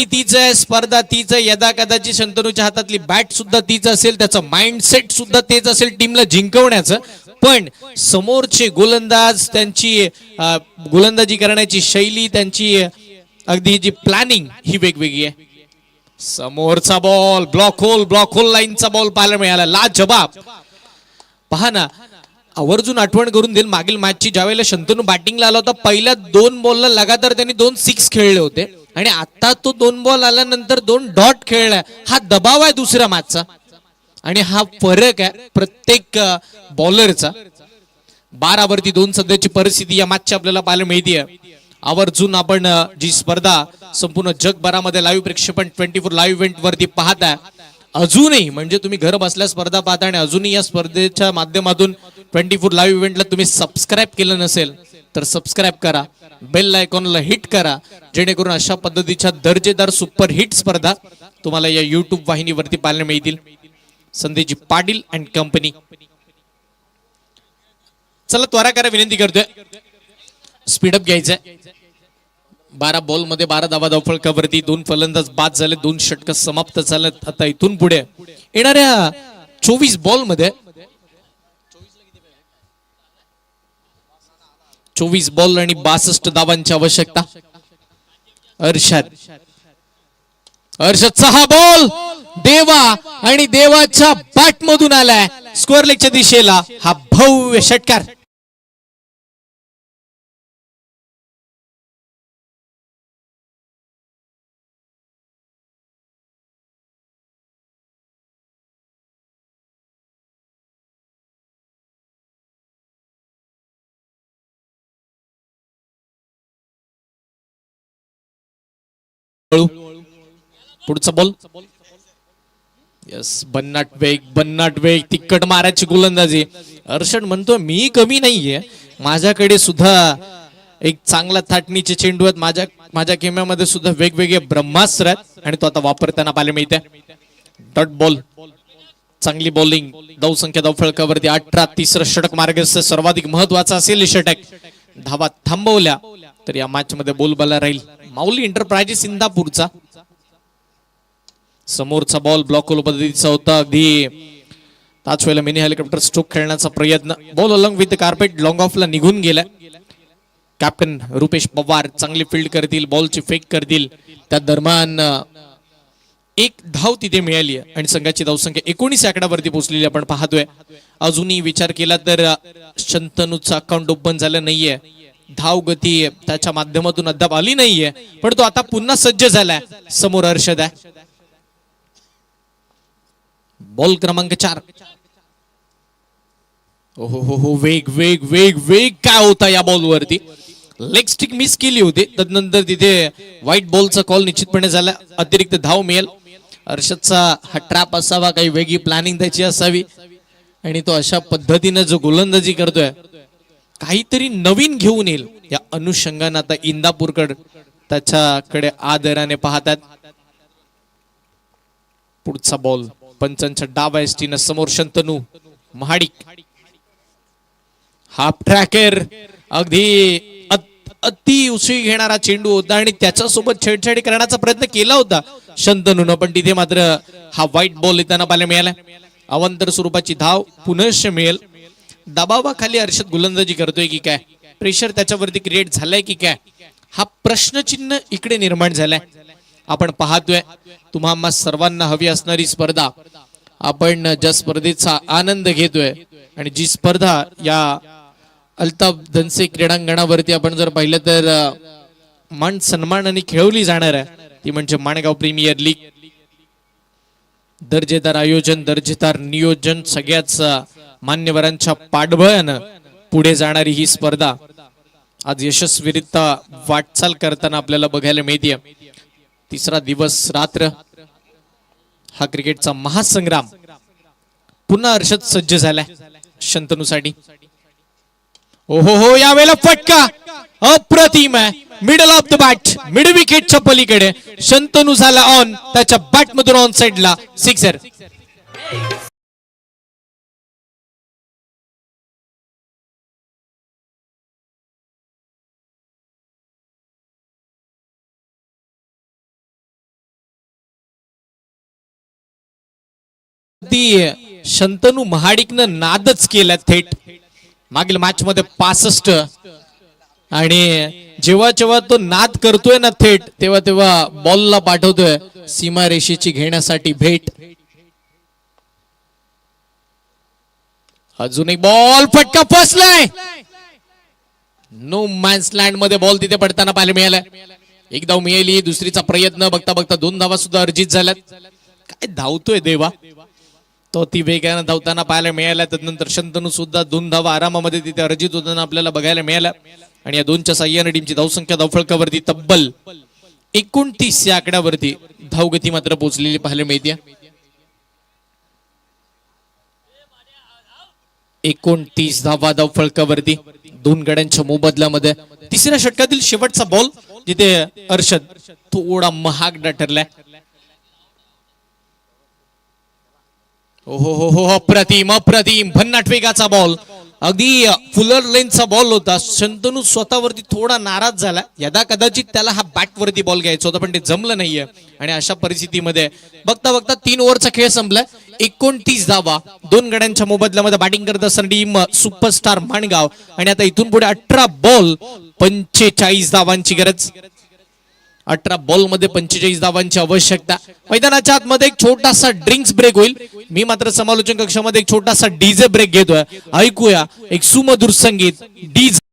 तीच आहे, स्पर्धा तीच आहे, यदा कदाचित शंतनूच्या हातातली बॅट सुद्धा तीच असेल, त्याचं माइंडसेट सुद्धा तेच असेल टीमला जिंकवण्याचं. पण समोरचे गोलंदाज, त्यांची गोलंदाजी करण्याची शैली, त्यांची अगदी जी प्लॅनिंग ही वेगवेगळी आहे. समोरचा बॉल ब्लॉक होल लाईनचा बॉल पाहायला मिळाला, लाजबाब. पहा ना, आवर्जून आठवण करून देईल मागील मॅचची, ज्यावेळेला शंतनू बॅटिंगला आला होता, पहिल्या 2 बॉलला लगातार त्यांनी 2 सिक्स खेळले होते आणि आता तो 2 बॉल आल्यानंतर 2 डॉट खेळलाय. हा दबाव आहे दुसऱ्या मॅचचा आणि हा फरक आहे प्रत्येक बॉलरचा. 12 वरती 2 सध्याची परिस्थिती या मॅचची आपल्याला पाहायला मिळते. आवर्जून आपण जी स्पर्धा संपूर्ण जगभरामध्ये लाईव्ह प्रेक्षेपण 24 लाईव्ह इव्हेंट वरती पाहताय. अजूनही म्हणजे तुम्ही घर बसल्या स्पर्धा पाहता आणि अजूनही या स्पर्धेच्या माध्यमातून 24 लाईव्ह इव्हेंटला तुम्ही सबस्क्राईब केलं नसेल तर सबस्क्राईब करा, बेल आयकॉनला हिट करा, जेणेकरून अशा पद्धतीच्या दर्जेदार सुपर हिट स्पर्धा तुम्हाला या युट्यूब वाहिनीवरती पाहायला मिळतील. संदेजी पाटील अँड कंपनी. चला त्वरा करा, विनंती करतोय, स्पीडअप घ्यायचंय. 12 बॉल मध्ये 12 धावा धावफलकावरती 2 फलंदाज बाद झाले, 2 षटक समाप्त झाले. आता इथून पुढे येणाऱ्या 24 बॉल मध्ये 24 बॉल आणि 62 धावांची आवश्यकता. अर्षदचा हा बॉल देवा आणि देवाच्या बॅट मधून आलाय स्क्वेअर लेगच्या दिशेला. हा भव्य षटकार. पुढचा बॉल. यस, बन्नाट वेग, तिक्कट मारायची गोलंदाजी. अर्षद म्हणतो मी कमी नाहीये, माझ्याकडे सुद्धा एक चांगला थाटणीचे चेंडू आहेत, माझ्या खेम्यामध्ये सुद्धा वेगवेगळे ब्रह्मास्त्र आहेत आणि तो आता वापरताना पाहायला मिळते. डॉट बॉल, चांगली बॉलिंग. धावसंख्या धावफलकावरती 18, तिसरं षटक मार्गस्थ सर्वाधिक महत्वाचा असेल षटक. धावा थांबवल्या तर या मॅच मध्ये बोलबाला राहील माऊली एंटरप्राइजेस इंदापूरचा. समोरचा बॉल ब्लॉक होल पद्धतीचा होता. अगदी त्याच वेळेला मिनी हेलिकॉप्टर स्ट्रोक खेळण्याचा प्रयत्न. Ball along with carpet long ऑफला निघून गेला. कॅप्टन रुपेश पवार चांगली फील्ड करतील, बॉलची फेक करतील. त्या दरम्यान 1 धाव तिथे मिळाली आणि संघाची धावसंख्या 19 आकड्यावरती पोहोचलेली आपण पाहतोय. अजूनही विचार केला तर शंतनूचं अकाउंट ओपन झालं नाहीये, धाव गती त्याच्या माध्यमातून अद्याप आली नाहीये, पण तो आता पुन्हा सज्ज झालाय. समोर अर्षद आहे. बॉल क्रमांक 4. हो, वेग काय होता या बॉल वरती. लेग स्टिक मिस केली होती, तदनंतर तिथे व्हाईट बॉलचा कॉल निश्चितपणे झाला. अतिरिक्त धाव मिळेल. अर्षदचा हा ट्रॅप असावा, काही वेगळी प्लॅनिंग त्याची असावी आणि तो अशा पद्धतीने जो गोलंदाजी करतोय काहीतरी नवीन घेऊन येईल या अनुषंगाने आता इंदापूरकडे त्याच्याकडे आदराने पाहतात. पुढचा बॉल पंचांच्या डाव्या एसटीनं समोर शंतनू महाडिक. हाफ ट्रॅकर, अगदी अति उसळी घेणारा चेंडू होता आणि त्याच्यासोबत छेडछाडी करण्याचा प्रयत्न केला होता शंतनूनं, पण तिथे मात्र हा व्हाईट बॉल येताना पाहायला मिळाला. अवांतर स्वरूपाची धाव पुनश्च मिळेल. दबावाखाली अर्षद गोलंदाजी करतोय की काय, प्रेशर त्याच्यावरती क्रिएट झालाय की काय, हा प्रश्नचिन्ह इकडे निर्माण झालाय. आपण पाहतोय तुम्हा सर्वांना हवी असणारी स्पर्धा, आपण ज्या स्पर्धेचा आनंद घेतोय आणि जी स्पर्धा या अल्ताफ दनसे क्रीडांगणावरती आपण जर पाहिलं तर मान सन्मानाने खेळवली जाणार आहे, ती म्हणजे माणगाव प्रीमियर लीग. दर्जेदार आयोजन, दर्जेदार नियोजन, सगळ्याच मान्यवरांच्या पाठबळानं पुढे जाणारी ही स्पर्धा आज यशस्वीरित्या वाटचाल करताना आपल्याला बघायला मिळते. 3रा दिवस रात्र हा क्रिकेटचा महासंग्राम. पुन्हा अर्षद सज्ज झालाय शंतनूसाठी. हो, यावेळेला फटका अप्रतिम आहे. Middle of the bat, mid विकेटच्या पलीकडे शंतनू झाला ऑन, त्याच्या बॅट मधून ऑन साइडला सिक्सर. ती शंतनू महाडिकनं नादच केला थेट मागील मॅच मध्ये 65 आणि जेव्हा जेव्हा तो नाद करतोय ना थेट तेव्हा तेव्हा बॉलला पाठवतोय सीमारेषेची घेण्यासाठी भेट. अजून एक बॉल फटका फसलाय. नो मॅन्स लँड मध्ये बॉल तिथे पडताना पाहायला मिळाला. एक धाव मिळाली, दुसरीचा प्रयत्न बघता बघता 2 धावा सुद्धा अर्जित झाल्यात. काय धावतोय देवा तो ती वेगानं धावताना पाहायला मिळाला. त्यानंतर शंतनू सुद्धा 2 धावा आरामामध्ये तिथे अर्जित होताना आपल्याला बघायला मिळाला. आणि या 2च्या साह्याने टीमची धावसंख्या धावफळकावरती तब्बल 29 या आकड्यावरती धावगती मात्र पोहोचलेली पाहायला मिळते. 29 धावा धावफळकावरती 2 गड्यांच्या मोबदल्यामध्ये. तिसऱ्या षटकातील शेवटचा बॉल जिथे अर्षद थोडा महागडा ठरलाय. हो हो हो अप्रतिम अप्रतिम भन्नाट वेगाचा बॉल, अगदी फुलर लेनचा बॉल होता. शंतनू स्वतःवरती थोडा नाराज झाला. यदा कदाचित त्याला हा बॅट वरती बॉल घ्यायचा होता पण ते जमलं नाहीये. आणि अशा परिस्थितीमध्ये बघता बघता 3 ओव्हरचा खेळ संपलाय. 29 धावा 2 गड्यांच्या मोबदल्यामध्ये बॅटिंग करत असताना टीम सुपरस्टार माणगाव. आणि आता इथून पुढे 18 बॉल 45 धावांची गरज. 18 बॉल मध्ये 45 धावांची आवश्यकता. मैदानाच्या आतमध्ये एक छोटासा ड्रिंक्स ब्रेक होईल. मी मात्र समालोचन कक्षामध्ये एक छोटासा डीजे ब्रेक घेतोय. ऐकूया एक सुमधुर संगीत डीजे.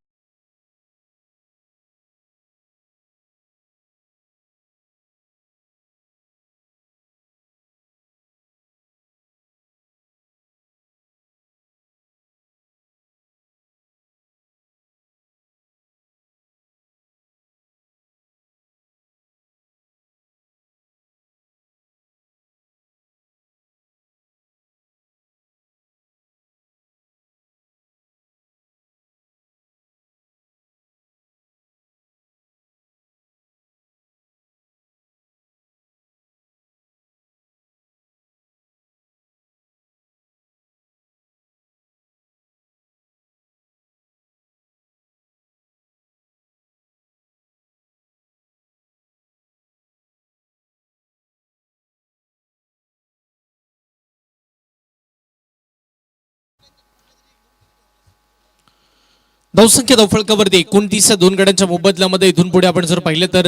धावसंख्या धावफळकावरती 29 2 गड्यांच्या मोबदल्यामध्ये इथून पुढे आपण जर पाहिलं तर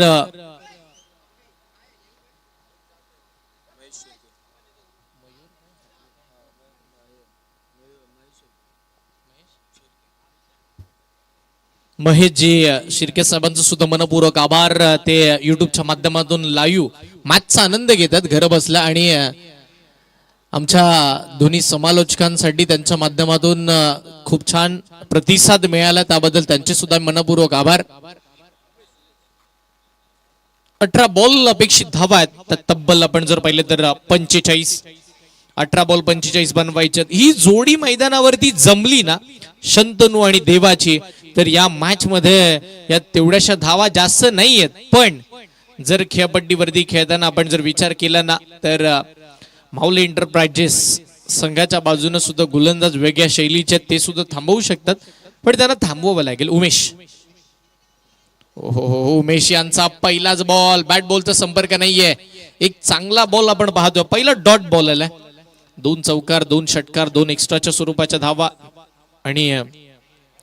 महेशजी शिर्के साहेबांचं सुद्धा मनपूर्वक आभार. ते युट्यूबच्या माध्यमातून लाईव्ह मॅचचा आनंद घेतात घर बसला. आणि आमच्या दोन्ही समालोचकांसाठी त्यांच्या माध्यमातून खूप छान प्रतिसाद मिळाला त्याबद्दल त्यांचे सुद्धा मनपूर्वक आभार. 18 बॉल अपेक्षित धावा आहेत तर तब्बल आपण जर पाहिलं तर 45. 18 बॉल 45 बनवायचे. ही जोडी मैदानावरती जमली ना शंतनू आणि देवाची तर या मॅच मध्ये या तेवढ्याशा धावा जास्त नाहीयेत. पण जर खेळपट्टीवरती खेळताना आपण जर विचार केला ना तर माऊली एंटरप्राइजेस संघाच्या बाजूने सुद्धा गोलंदाज वेगळ्या शैलीचे ते सुद्धा थांबवू शकतात. पण त्यांना थांबवावं लागेल. उमेश हो उमेश यांचा पहिलाच बॉल बॅट बॉलचा संपर्क नाहीये. एक चांगला बॉल आपण पाहतोय. पहिला डॉट बॉल आलाय. 2 चौकार 2 षटकार 2 एक्स्ट्राच्या स्वरूपाच्या धावा आणि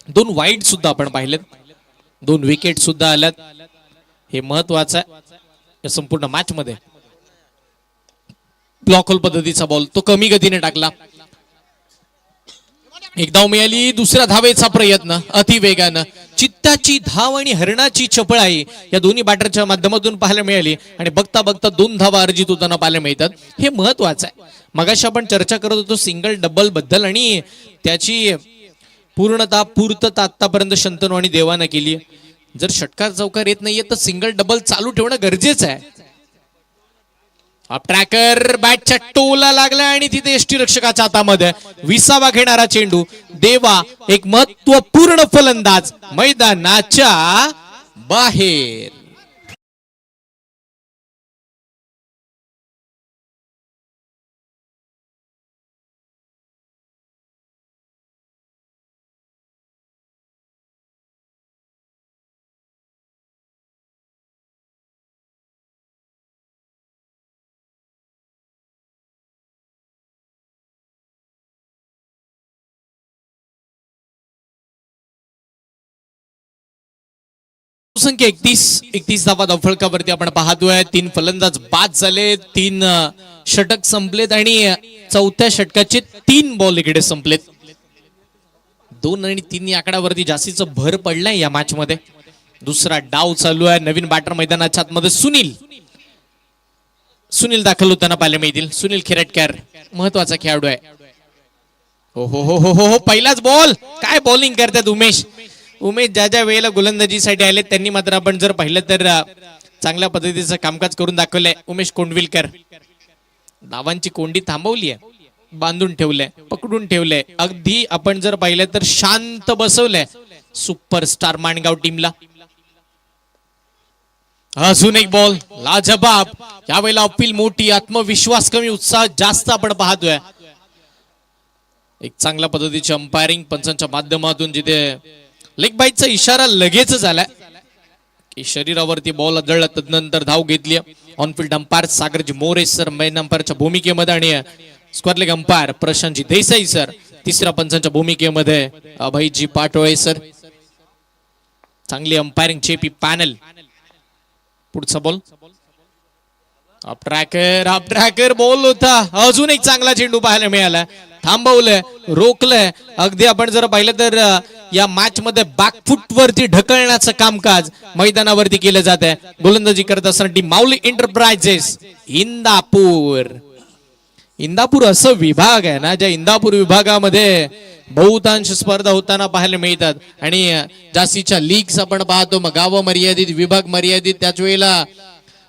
2 वाईड सुद्धा आपण पाहिलेत. 2 विकेट सुद्धा आल्यात. हे महत्वाचं आहे या संपूर्ण मॅच मध्ये. ब्लॉक होल पद्धतीचा बॉल तो कमी गतीने टाकला. एक धाव मिळाली. दुसऱ्या धावेचा प्रयत्न अतिवेगानं. चित्ताची धाव आणि हरणाची चपळाई या दोन्ही बॅटरच्या माध्यमातून पाहायला मिळाली. आणि बघता बघता 2 धावा अर्जित होताना पाहायला मिळतात. हे महत्वाचं आहे. मगाशी आपण चर्चा करत होतो सिंगल डबल बद्दल आणि त्याची पूर्तता आतापर्यंत शंतनू आणि देवानं केली. जर षटकार चौकार येत नाहीये तर सिंगल डबल चालू ठेवणं गरजेचं आहे. ट्रॅकर बॅटच्या टोला लागला आणि तिथे यष्टीरक्षकाच्या हातामध्ये 20वा घेणारा चेंडू. देवा एक महत्वपूर्ण फलंदाज मैदानाच्या बाहेर. धावसंख्या 31 धावा धावफलकावरती आपण पाहतोय. 3 फलंदाज बाद झाले, 3 षटक संपलेत आणि चौथ्या षटकाचे 3 बॉल इकडे संपलेत. 2 आणि 3 या आकड्यावरती जास्तीचं भर पडलाय या मॅच मध्ये. दुसरा डाव चालू आहे. नवीन बॅटर मैदानाच्या आतमध्ये सुनील दाखल होताना पाहायला मिळतील. सुनील खिरटकर महत्वाचा खेळाडू आहे. हो हो हो हो हो, पहिलाच बॉल. काय बॉलिंग करतात उमेश ज्या ज्या वेळेला गोलंदाजीसाठी आले त्यांनी मात्र आपण जर पाहिलं तर चांगल्या पद्धतीचं कामकाज करून दाखवलंय. उमेश कोंडविलकर धावांची कोंडी थांबवली आहे, बांधून ठेवलंय, पकडून ठेवलंय. अगदी आपण जर पाहिलं तर शांत बसवलंय सुपरस्टार माणगाव टीमला. अजून एक बॉल लाजबाब. यावेळेला अपील मोठी, आत्मविश्वास कमी, उत्साह जास्त आपण पाहतोय. एक चांगल्या पद्धतीची अंपायरिंग पंचांच्या माध्यमातून, जिथे लेग बाईटचा इशारा लगेच झालाय की शरीरावरती बॉल आदळला, तदनंतर धाव घेतली. On field umpire Sagarji More sir main अंपायरच्या भूमिकेमध्ये आणि square leg umpire Prashantji Desai sir तिसऱ्या पंचांच्या भूमिकेमध्ये अभयजी पाटोळे सर. चांगली अंपायरिंग चेपी पॅनल. पुढचा बॉल अप ट्रॅकर बॉल होता. अजून एक चांगला चेंडू पाहायला मिळाला. थांबवलंय, रोखलंय. अगदी आपण जर पाहिलं तर या मॅच मध्ये बॅकफुट वरती ढकलण्याचं कामकाज मैदानावरती केलं जात आहे. गोलंदाजी करत असताना टीम माऊली एंटरप्राइजेस इंदापूर असं विभाग आहे ना, ज्या इंदापूर विभागामध्ये बहुतांश स्पर्धा होताना पाहायला मिळतात. आणि जास्तीच्या लीग्स आपण पाहतो, मग गाव मर्यादित, विभाग मर्यादित, त्याच वेळेला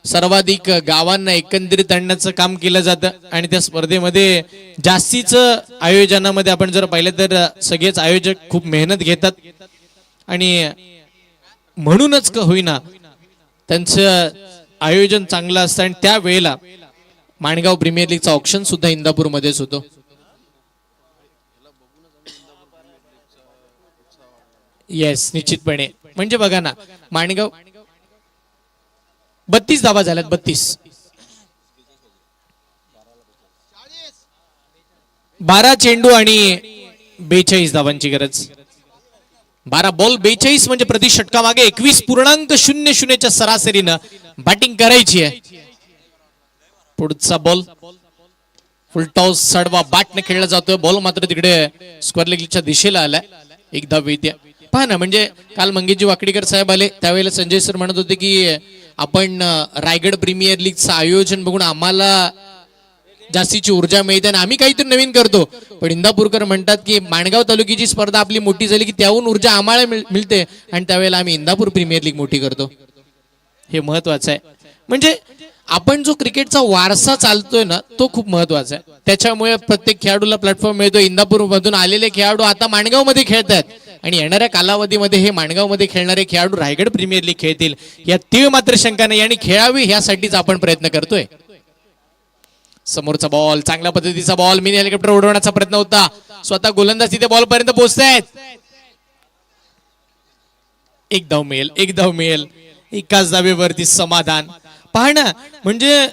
सर्वाधिक गावांना एकंदरीत आणण्याचं काम केलं जातं. आणि त्या स्पर्धेमध्ये जास्तीचं आयोजनामध्ये आपण जर पाहिलं तर सगळेच आयोजक खूप मेहनत घेतात आणि म्हणूनच का होईना त्यांचं आयोजन चांगलं असतं. आणि त्यावेळेला माणगाव प्रीमियर लीगचा ऑप्शन सुद्धा इंदापूर मध्येच होतो. येस, निश्चितपणे. म्हणजे बघा ना, माणगाव 32 धावा झाल्यात. 12 चेंडू आणि 42 धावांची गरज. 12 बॉल 42 म्हणजे प्रति षटका मागे 21.00 सरासरीनं बॅटिंग करायची आहे. पुढचा बॉल फुल टॉस सडवा बॅटने खेळला जातोय. बॉल मात्र तिकडे स्क्वेअर लेगच्या दिशेला आलाय. एक धाव येते. पहा ना, म्हणजे काल मंगेशजी वाकडीकर साहेब आले त्यावेळेला संजय सर म्हणत होते की आपण रायगड प्रीमियर लीगचं आयोजन बघून आम्हाला जास्तीची ऊर्जा मिळते आणि आम्ही काहीतरी नवीन करतो. पण इंदापूरकर म्हणतात की माणगाव तालुक्याची स्पर्धा आपली मोठी झाली की त्याहून ऊर्जा आम्हाला मिळते आणि त्यावेळेला आम्ही इंदापूर प्रीमियर लीग मोठी करतो. हे महत्वाचं आहे. म्हणजे आपण जो क्रिकेटचा वारसा चालतोय ना, तो खूप महत्वाचा आहे. त्याच्यामुळे प्रत्येक खेळाडूला प्लॅटफॉर्म मिळतो. इंदापूर मधून आलेले खेळाडू आता माणगाव मध्ये खेळतात आणि येणाऱ्या कालावधीमध्ये हे माणगाव मध्ये खेळणारे खेळाडू रायगड प्रीमियर लीग खेळतील या तीळ मात्र शंका नाही. आणि खेळावी यासाठीच आपण प्रयत्न करतोय. समोरचा बॉल, चांगल्या पद्धतीचा बॉल, मिनी हेलिकॉप्टर उडवण्याचा प्रयत्न होता. स्वतः गोलंदाज तिथे बॉल पर्यंत पोहोचतायत. एक धाव मिळेल. एकाच धावेवरती समाधान. पहा ना, म्हणजे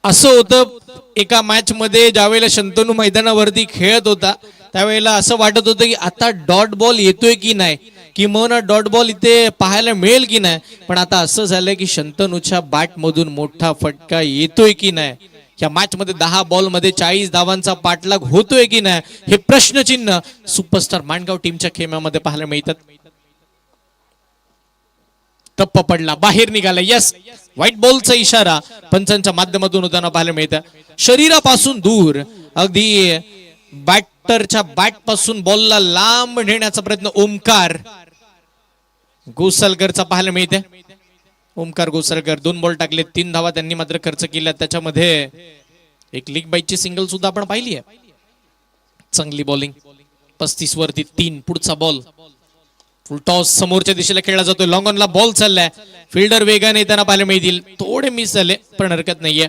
असं होतं एका मॅच मध्ये ज्यावेळेला शंतनू मैदानावरती खेळत होता त्यावेळेला असं वाटत होतं की आता डॉट बॉल येतोय की नाही, किंवा डॉट बॉल इथे पाहायला मिळेल की नाही. पण आता असं झालंय की शंतनूच्या बॅट मधून मोठा फटका येतोय की नाही. या मॅच मध्ये 10 बॉल मध्ये 40 धावांचा पाठलाग होतोय की नाही हे प्रश्नचिन्ह सुपरस्टार माणगाव टीमच्या खेम्यामध्ये पाहायला मिळतात. टप्पा पडला, बाहेर निघाला. यस, व्हाईट बॉलचा इशारा पंचांच्या माध्यमातून होताना पाहायला मिळतं. शरीरापासून दूर, अगदी बॅटरच्या बॅट पासून बॉलला लांब नेण्याचा प्रयत्न ओमकार गोसालकरचा पाहायला मिळते. ओमकार गोसालकर 2 बॉल टाकले, 3 धावा त्यांनी मात्र खर्च केल्या. त्याच्यामध्ये एक लीग बाईटची सिंगल सुद्धा आपण पाहिली आहे. चांगली बॉलिंग. 35 वरती 3. पुढचा बॉल फुल टॉस समोरच्या दिशेला खेळला जातोय. लॉंग ऑनला बॉल चाललाय. फिल्डर वेगाने येताना पाहायला मिळतील. थोडे मिस झाले पण हरकत नाहीये.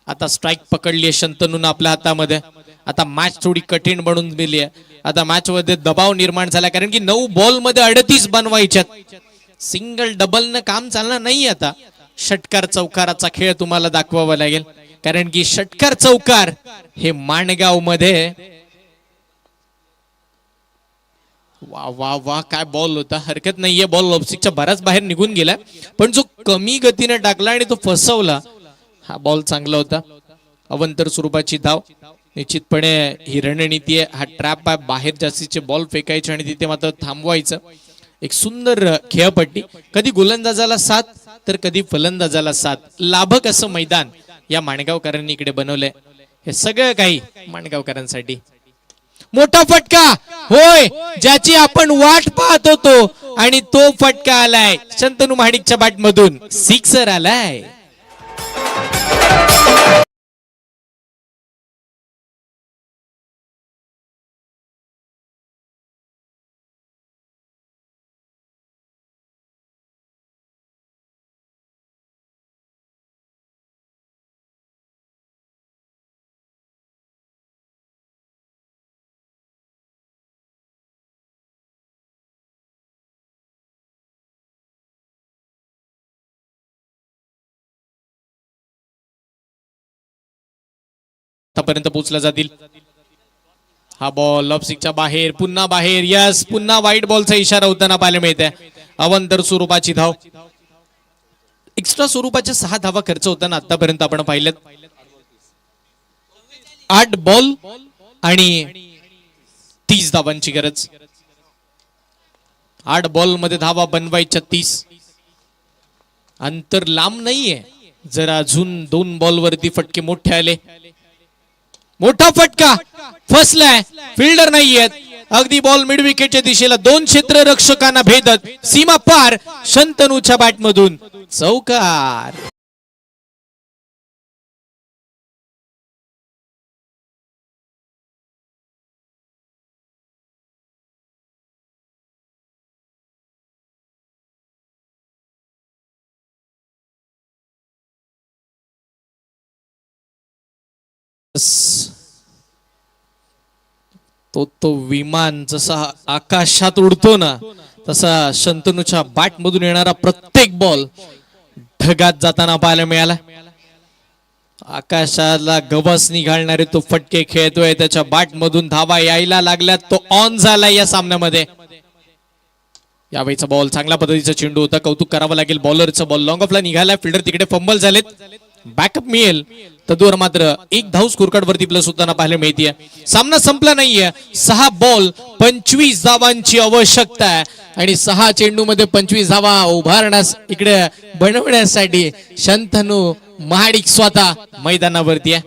आता स्ट्राईक पकडली आहे शंतनून आपल्या हातामध्ये. आता मॅच थोडी कठीण बनून दिली आहे. आता मॅच मध्ये दबाव निर्माण झाला कारण की 9 बॉल मध्ये 38 बनवायच्यात. सिंगल डबल न काम चालणार नाही. आता षटकार चौकाराचा खेळ तुम्हाला दाखवावा लागेल कारण की षटकार चौकार हे माणगाव मध्ये वा वा वा, काय बॉल होता, हरकत नाहीये. बॉल लॉपस्टिकच्या बराच बाहेर निघून गेला, पण जो कमी गतीने टाकला आणि तो फसवला, हा बॉल चांगला होता. अवंतर स्वरूपाची धाव. निश्चितपणे ही रणनीती आहे, हा ट्रॅप आहे, बाहेर जास्तीचे बॉल फेकायचे आणि तिथे मात्र थांबवायचं. एक सुंदर खेळपट्टी, कधी गोलंदाजाला साथ तर कधी फलंदाजाला साथ. लाभक असं मैदान या माणगावकरांनी इकडे बनवलंय. हे सगळं काही माणगावकरांसाठी. मोठा फटका, होय, ज्याची आपण वाट पाहत होतो आणि तो फटका आलाय शंतनू महाडिकच्या बॅट मधून. सिक्सर आलाय. आतापर्यंत पोहोचला जातील. हा बॉल लॉपस्टिकच्या बाहेर, पुन्हा बाहेर. यस, पुन्हा व्हाईट बॉलचा इशारा होताना पाहायला मिळते. अवंतर स्वरूपाची धाव. एक्स्ट्रा स्वरूपाच्या 6 धावा खर्च होताना आतापर्यंत आपण पाहिलेत. 8 बॉल आणि 30 धावांची गरज. 8 बॉल मध्ये धावा बनवायच्या 30. अंतर लांब नाहीये, जरा अजून 2 बॉल वरती फटके मोठे आले. मोठा फटका, फसलाय, फिल्डर नाहीयेत. अगदी बॉल मिड विकेटच्या दिशेला, 2 क्षेत्ररक्षकांना भेदत सीमा पार. शंतनूच्या बॅट मधून चौकार. तो विमान जसा आकाशात उडतो ना, तसा शंतनूच्या बॅट मधून येणारा प्रत्येक बॉल ढगात जाताना पाहायला मिळाला. आकाशाला गवस निघालणारे तो फटके खेळतोय, त्याच्या बॅट मधून धावा यायला लागल्यात. तो ऑन झालाय या सामन्यामध्ये. यावेळीचा बॉल चांगल्या पद्धतीचा चेंडू होता, कौतुक करावं लागेल बॉलरचं. बॉल लॉंग ऑफला निघाला, फिल्डर तिकडे फंबल झालेत. बॅकअप मिळेल तदूर मात्र 1 धाव स्कोरकार्ड वरती प्लस होताना पाहायला मिळते. सामना संपला नाहीये. 6 बॉल 25 धावांची आवश्यकता आहे आणि 6 चेंडू मध्ये 25 धावा उभारण्यास इकडे बनवण्यासाठी शंतनू महाडिक स्वतः मैदानावरती आहे.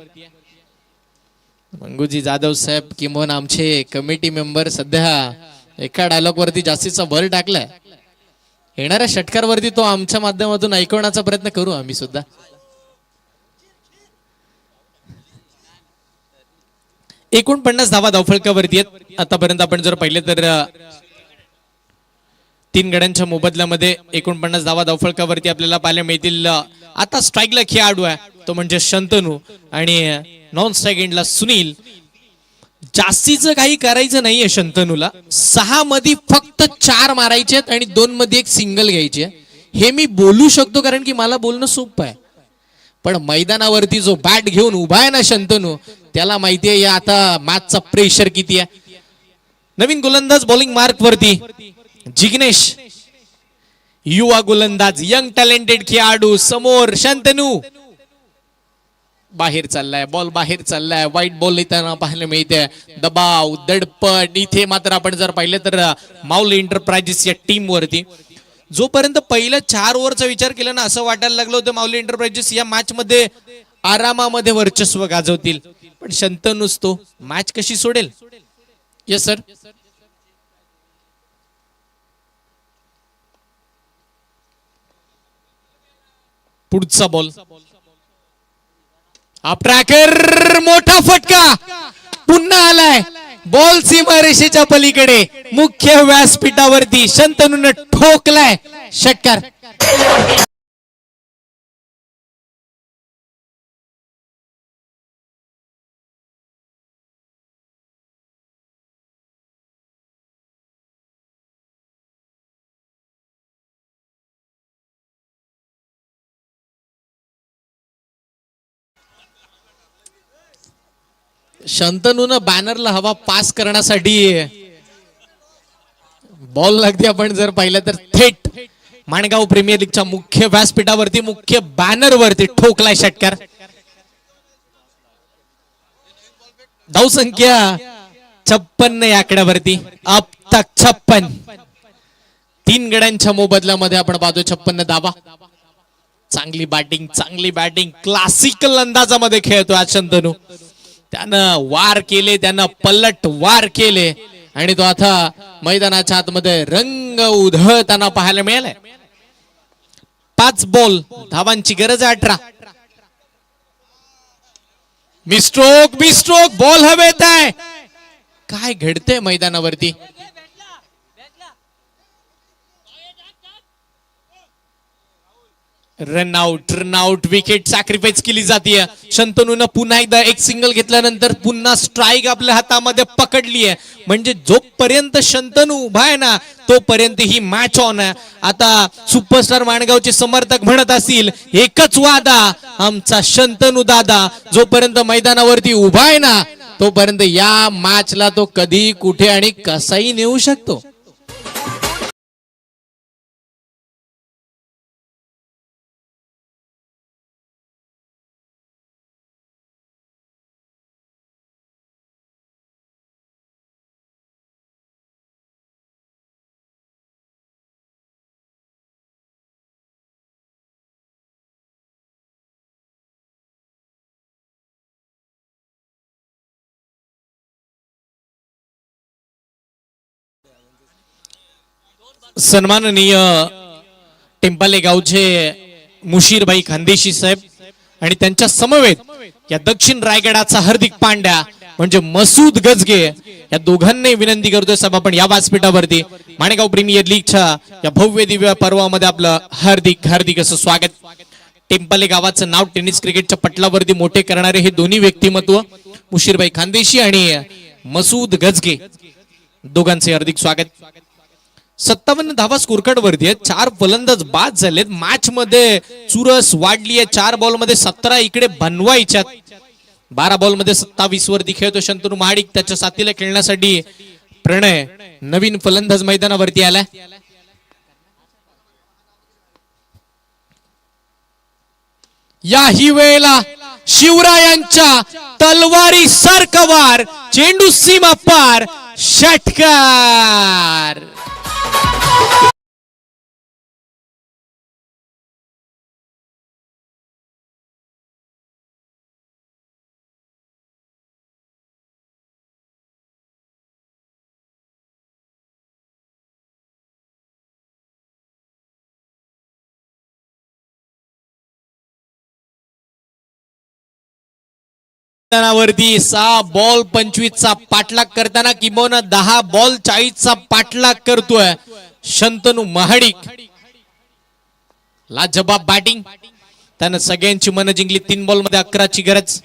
मंगूजी जाधव साहेब किंवा आमचे कमिटी मेंबर सध्या एका डायलॉग वरती जास्तीचा भर टाकलाय. येणाऱ्या षटकार वरती तो आमच्या माध्यमातून ऐकवण्याचा प्रयत्न करू आम्ही सुद्धा. एकूण 50 धावा धावफलकावरती आहेत. आतापर्यंत आपण जर पाहिले तर 3 गड्यांच्या मोबदल्यामध्ये 49 धावा धावफलकावरती आपल्याला पाहायला मिळतील. आता स्ट्राईकला खेळाडू आहे तो म्हणजे शंतनू आणि नॉन स्ट्राईक एंडला सुनील. जास्तीचं काही करायचं नाहीये शंतनूला. 6 मध्ये फक्त 4 मारायचे आहेत आणि 2 मध्ये 1 सिंगल घ्यायची आहे. हे मी बोलू शकतो कारण की मला बोलणं सोपं आहे, पण मैदानावरती जो बॅट घेऊन उभा आहे ना शंतनू, त्याला माहितीये या आता मॅचचा प्रेशर किती आहे. नवीन गोलंदाज बॉलिंग मार्क वरती जिग्नेश, युवा गोलंदाज, यंग टॅलेंटेड खेळाडू. समोर शंतनू, बाहेर चाललाय बॉल, बाहेर चाललाय. व्हाईट बॉल येताना पाहायला मिळते. दबाव, दडपण. इथे मात्र आपण जर पाहिलं तर माऊल एंटरप्राइजेस या टीम वरती जोपर्यंत पहिल्या 4 ओव्हरचा विचार केला ना, असं वाटायला लागलं होतं माऊली एंटरप्राइजेस या मॅच मध्ये आरामामध्ये वर्चस्व गाजवतील, पण शंतनूच तो मॅच कशी सोडेल. Yes sir. पुढचा बॉल, आप ट्रॅकर, मोठा फटका पुन्हा आलाय. बॉल सीमारेषेच्या पलीकडे मुख्य व्यासपीठावरती शंतनूने ठोकलाय. षटकार. शंतनूनं बॅनरला हवा पास करण्यासाठी बॉल अगदी आपण जर पाहिलं तर थेट माणगाव प्रीमियर लीगच्या मुख्य व्यासपीठावरती मुख्य बॅनर वरती ठोकलाय षटकार. धावसंख्या 56 या आकड्यावरती. अब तक 56. 3 गड्यांच्या मोबदल्यामध्ये आपण पाहतो 56 धावा. चांगली बॅटिंग क्लासिकल अंदाजामध्ये खेळतोय आज शंतनू. त्यानं वार केले, त्यानं पलट वार केले आणि तो आता मैदानाच्या आतमध्ये रंग उधळताना पाहायला मिळालाय. 5 बॉल, धावांची गरज आहे 18. मिस्ट्रोक बॉल हवेत आहे. काय घडतंय मैदानावरती? रनआउट विकेट सॅक्रिफाईस केली जाते. शंतनूनं पुन्हा एकदा एक सिंगल घेतल्यानंतर पुन्हा स्ट्राईक आपल्या हातामध्ये पकडली आहे. म्हणजे जोपर्यंत शंतनू उभा आहे ना तोपर्यंत ही मॅच ऑन आहे. आता सुपरस्टार माणगावचे समर्थक म्हणत असतील एकच वादा आमचा शंतनू दादा जोपर्यंत मैदानावरती उभा आहे ना तोपर्यंत या मॅचला तो कधी कुठे आणि कसाही नेऊ शकतो. सन्माननीय टेंपाले गावचे मुशीरभाई खानदेशी साहेब आणि त्यांच्या समवेत या दक्षिण रायगडाचा हार्दिक पांड्या म्हणजे मसूद गजगे या दोघांनी विनंती करतोय साहेब आपण या व्यासपीठावरती माणगाव प्रीमियर लीगच्या या भव्य दिव्य पर्वामध्ये आपलं हार्दिक असं स्वागत. टेंपाले गावाचं नाव टेनिस क्रिकेटच्या पटलावरती मोठे करणारे हे दोन्ही व्यक्तिमत्व मुशीरभाई खानदेशी आणि मसूद गजगे दोघांचे हार्दिक स्वागत. 57 धावा स्कोरकार्ड वरती आहेत. 4 फलंदाज बाद झालेत. मॅच मध्ये चुरस वाढली आहे. 4 बॉल मध्ये 17 इकडे बनवायच्यात. 12 बॉल मध्ये 27 वरती खेळतो शंतनू महाडिक. त्याच्या साथीला खेळण्यासाठी प्रणय नवीन फलंदाज मैदानावरती आलाय. याही वेळेला शिवरायांच्या तलवारी सारखा चेंडू सीमा पार षटकार. वरती 6 बॉल 25चा पाठलाग करताना किंबहुना 10 बॉल 40चा पाठलाग करतोय शंतनू महाडिक. लाजबाब बॅटिंग त्यानं सगळ्यांची मन जिंकली. 3 बॉल मध्ये 11ची गरज.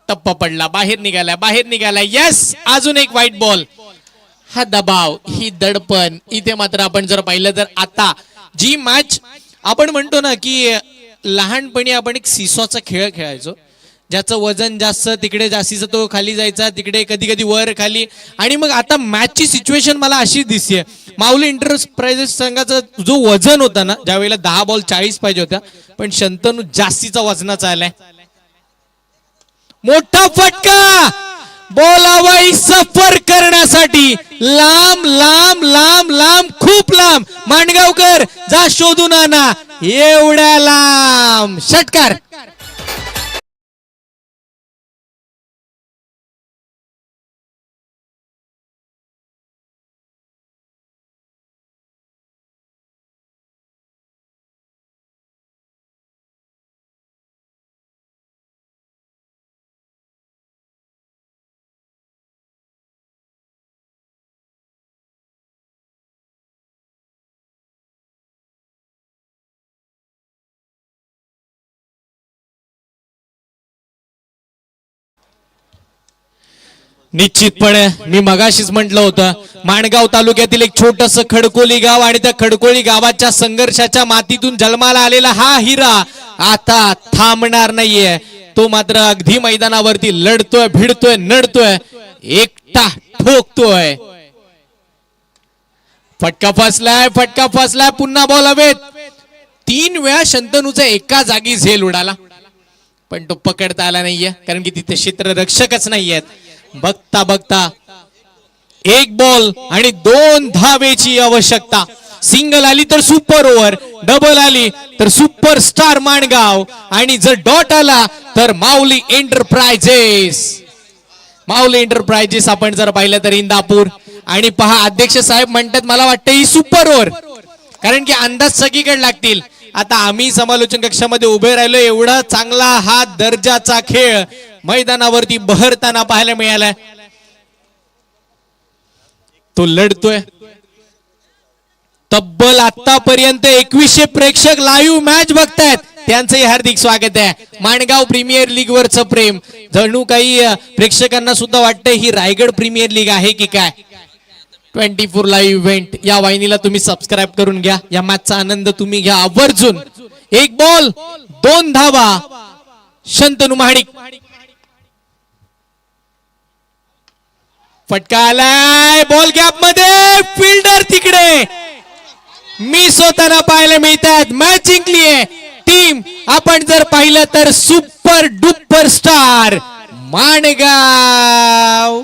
टप्पा पडला, बाहेर निघाला. यस, अजून एक व्हाईट बॉल. हा दबाव, ही दडपण इथे मात्र आपण जर पाहिलं तर आता जी मॅच आपण म्हणतो ना की लहानपणी आपण एक सिसॉचा खेळ खेळायचो. ज्याचं वजन जास्त तिकडे जास्तीचा तो खाली जायचा, तिकडे कधी कधी वर खाली. आणि मग आता मॅचची सिच्युएशन मला अशी दिसते. माऊली एंटरप्राइजेस संघाचा जो वजन होता ना ज्यावेळेला 10 बॉल 40 पाहिजे होत्या पण शंतनू जास्तीचा वजनाचा आलाय. मोठा फटका बोलावाई सफर करण्यासाठी लांब लांब लांब लांब खूप लांब. माणगावकर जा शोधून आणा एवढ्या लांब षटकार. निश्चितपणे मी मगाशीच म्हटलं होतं माणगाव तालुक्यातील एक छोटस खडकोली गाव आणि त्या खडकोली गावाच्या संघर्षाच्या मातीतून जन्माला आलेला हा हिरा आता थांबणार नाहीये. तो मात्र अगदी मैदानावरती लढतोय, भिडतोय, नडतोय, एकटा ठोकतोय. फटका फसलाय पुन्हा बॉल हवेत. 3 वेळा शंतनूचा एका जागी झेल उडाला, पण तो पकडता आला नाहीये कारण की तिथे क्षेत्ररक्षकच नाहीयेत. बघता बघता 1 बॉल आणि 2 धावेची आवश्यकता. सिंगल आली तर सुपर ओव्हर, डबल आली तर सुपर स्टार माणगाव, आणि जर डॉट आला तर माऊली एंटरप्राइजेस आपण जर पाहिलं तर इंदापूर. आणि पहा अध्यक्ष साहेब म्हणतात मला वाटतं ही सुपर ओव्हर, कारण की अंदाज सगळीकडे लागतील. आता आम्ही समालोचन कक्षामध्ये उभे राहिलो, एवढा चांगला हा दर्जाचा खेळ मैदानावरती बहरताना पाहायला मिळालाय. तो लढतोय. तब्बल आतापर्यंत 2100 प्रेक्षक लाईव्ह मॅच बघतायत, त्यांचंही हार्दिक स्वागत आहे. माणगाव प्रीमियर लीग वरचं प्रेम जणू काही प्रेक्षकांना सुद्धा वाटतंय ही रायगड प्रीमियर लीग आहे की काय. 24 लाईव्ह इव्हेंट या वाहिनीला तुम्ही सबस्क्राईब करून घ्या. या मॅचचा आनंद तुम्ही घ्या आवर्जून. 1 बॉल 2 धावा. शंतनू महाडिक. फटका आलाय बॉल गॅप मध्ये, फिल्डर तिकडे मिस होताना पाहायला मिळतात. मॅच जिंकली आहे टीम आपण जर पाहिलं तर सुपर डुपर स्टार माणगाव.